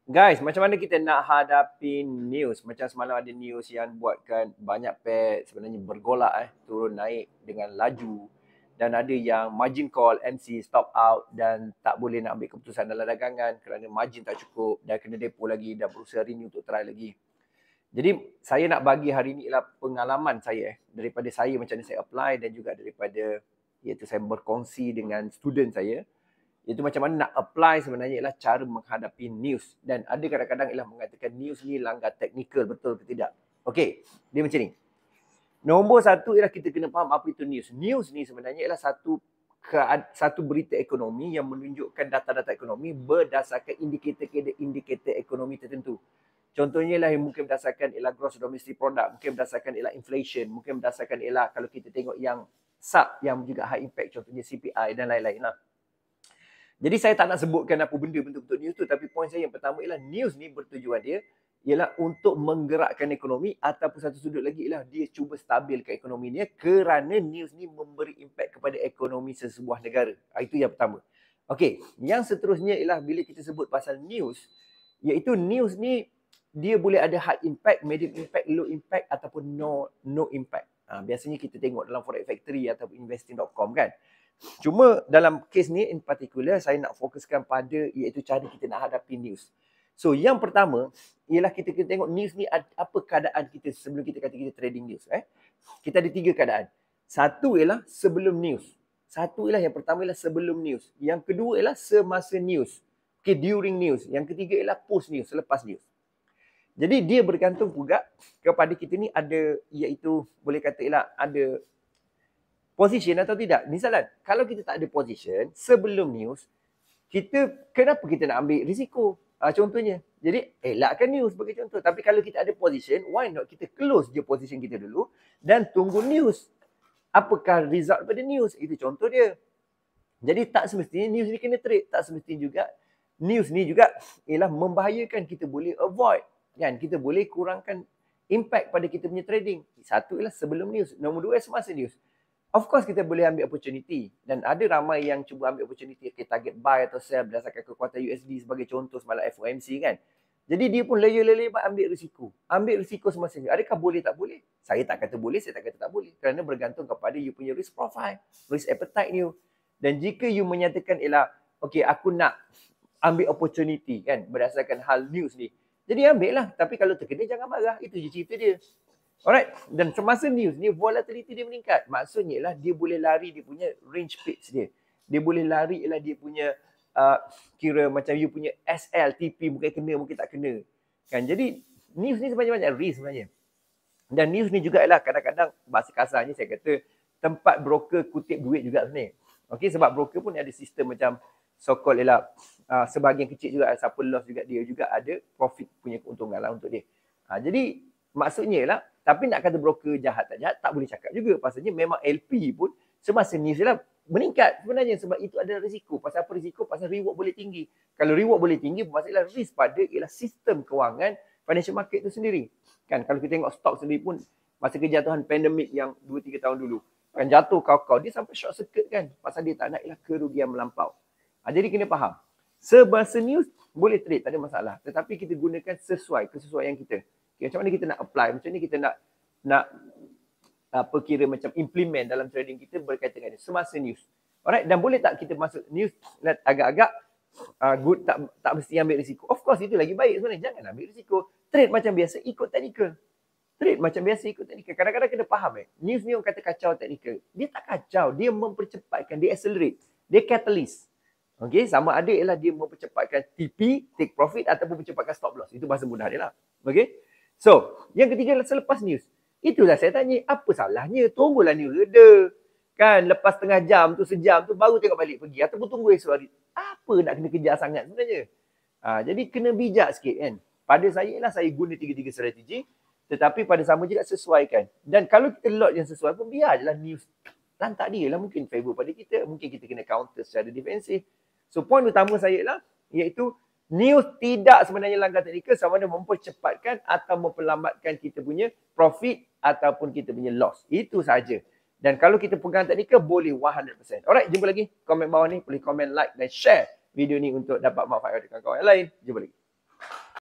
Guys, macam mana kita nak hadapi news? Macam semalam ada news yang buatkan banyak pair sebenarnya bergolak turun naik dengan laju. Dan ada yang margin call, MC stop out dan tak boleh nak ambil keputusan dalam dagangan kerana margin tak cukup dan kena depo lagi dan berusaha renew untuk try lagi. Jadi saya nak bagi hari ni ialah pengalaman saya daripada saya macam mana saya apply dan juga daripada iaitu saya berkongsi dengan student saya. Itu macam mana nak apply sebenarnya ialah cara menghadapi news. Dan ada kadang-kadang ialah mengatakan news ni langgar teknikal, betul ke tidak. Okey, dia macam ni. Nombor satu ialah kita kena faham apa itu news. News ni sebenarnya ialah satu berita ekonomi yang menunjukkan data-data ekonomi berdasarkan indikator ekonomi tertentu. Contohnya lah yang mungkin berdasarkan ialah gross domestic product, mungkin berdasarkan ialah inflation, mungkin berdasarkan ialah kalau kita tengok yang sub yang juga high impact, contohnya CPI dan lain-lain lah. Jadi saya tak nak sebutkan apa benda bentuk-bentuk news tu, tapi poin saya yang pertama ialah news ni bertujuan dia ialah untuk menggerakkan ekonomi ataupun satu sudut lagi ialah dia cuba stabilkan ekonomi dia kerana news ni memberi impact kepada ekonomi sesebuah negara. Itu yang pertama. Okey, yang seterusnya ialah bila kita sebut pasal news, iaitu news ni dia boleh ada high impact, medium impact, low impact ataupun no impact. Biasanya kita tengok dalam Forex Factory ataupun investing.com kan. Cuma dalam kes ni in particular saya nak fokuskan pada iaitu cara kita nak hadapi news. So yang pertama ialah kita kena tengok news ni apa keadaan kita sebelum kita kata kita trading news. Kita ada 3 keadaan. Satu ialah sebelum news. Satu ialah yang pertama ialah sebelum news. Yang kedua ialah semasa news. Okay, during news. Yang ketiga ialah post news, selepas news. Jadi dia bergantung juga kepada kita ni ada iaitu boleh kata ialah ada position atau tidak. Misalnya, kalau kita tak ada position sebelum news, kenapa kita nak ambil risiko? Contohnya, jadi elakkan news sebagai contoh. Tapi kalau kita ada position, why not kita close je position kita dulu dan tunggu news. Apakah result pada news? Itu contoh dia. Jadi tak semestinya news ni kena trade. Tak semestinya juga news ni juga ialah membahayakan. Kita boleh avoid. Kan? Kita boleh kurangkan impact pada kita punya trading. Satu ialah sebelum news. Nombor 2 semasa news. Of course kita boleh ambil opportunity dan ada ramai yang cuba ambil opportunity target buy atau sell berdasarkan kekuatan USD sebagai contoh semalam FOMC kan. Jadi dia pun layer-layer ambil risiko. Ambil risiko semasa ni. Adakah boleh tak boleh? Saya tak kata boleh, saya tak kata tak boleh. Kerana bergantung kepada you punya risk profile, risk appetite you. Dan jika you menyatakan ialah okay aku nak ambil opportunity kan berdasarkan hal news ni. Jadi ambil lah. Tapi kalau terkena jangan marah. Itu je cerita dia. Alright, dan semasa news ni volatility dia meningkat. Maksudnya ialah dia boleh lari dia punya range pitch dia. Dia boleh lari ialah dia punya kira macam you punya SL, TP mungkin kena, mungkin tak kena. Kan? Jadi news ni sebenarnya banyak risk sebenarnya. Dan news ni juga ialah kadang-kadang bahasa kasarnya saya kata tempat broker kutip duit juga sebenarnya. Okey, sebab broker pun ada sistem macam so-called ialah sebahagian kecil juga siapa loss juga dia juga ada profit punya keuntungan lah untuk dia. Jadi maksudnya ialah tapi nak kata broker jahat tak jahat, tak boleh cakap juga. Pasalnya memang LP pun semasa news lah meningkat sebenarnya sebab itu ada risiko. Pasal apa risiko? Pasal reward boleh tinggi. Kalau reward boleh tinggi, maksudnya risk pada ialah sistem kewangan financial market itu sendiri. Kan kalau kita tengok stok sendiri pun masa kejatuhan pandemik yang 2-3 tahun dulu. Kan jatuh kau-kau, dia sampai short circuit kan. Pasal dia tak nak ialah kerugian melampau. Jadi kena faham. Semasa news boleh trade, tak ada masalah. Tetapi kita gunakan sesuai kesesuaian kita. Okay, macam mana kita nak apply, macam mana kita nak apa kira macam implement dalam trading kita berkaitan dengan semasa news. Alright, dan boleh tak kita masuk news agak-agak good, tak mesti ambil risiko. Of course itu lagi baik sebenarnya, jangan ambil risiko. Trade macam biasa ikut technical. Trade macam biasa ikut technical. Kadang-kadang kena faham news ni orang kata kacau technical. Dia tak kacau, dia mempercepatkan, dia accelerate, dia catalyst. Okay, sama ada ialah dia mempercepatkan TP, take profit ataupun mempercepatkan stop loss. Itu bahasa mudah dia lah. Okay. So, yang ketiga adalah selepas news. Itulah saya tanya, apa salahnya? Tunggulah news reda. Kan, lepas setengah jam tu, sejam tu, baru tengok balik pergi. Ataupun tunggu esok hari. Apa nak kena kejar sangat sebenarnya? Jadi, kena bijak sikit kan. Pada saya lah, saya guna 3-3 strategi. Tetapi pada sama juga sesuaikan. Dan kalau kita lot yang sesuai pun, biar je lah news. Lantak dia lah. Mungkin favor pada kita. Mungkin kita kena counter secara defensif. So, poin utama saya lah, iaitu news tidak sebenarnya langgar teknikal sama ada mempercepatkan atau memperlambatkan kita punya profit ataupun kita punya loss. Itu saja. Dan kalau kita pegang teknikal boleh 100%. Alright, jumpa lagi. Komen bawah ni. Boleh komen, like dan share video ni untuk dapat manfaat dari kawan-kawan yang lain. Jumpa lagi.